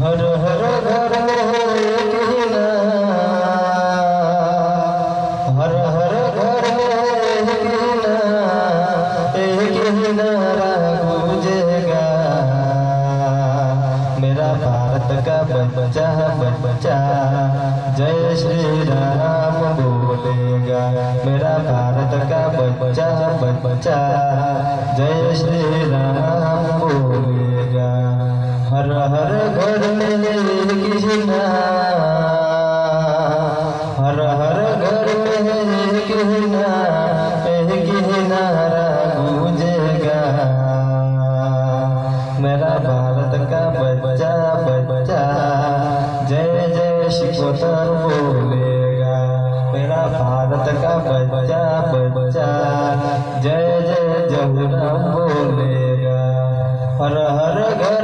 हर हर घर में एक ही नाम, हर हर घर में एक ही नारा गूंजेगा। मेरा भारत का बच्चा बच्चा जय श्री राम बोलेगा। मेरा भारत का बच्चा बच्चा जय श्री राम बोलेगा। हर हर घर में एक ही नाम, हर हर घर में एक ही नारा गूंजेगा। मेरा भारत का बच्चा बच्चा जय जय शिकोतर बोलेगा। मेरा भारत का बच्चा बच्चा जय जय जहुराम बोलेगा। हर हर घर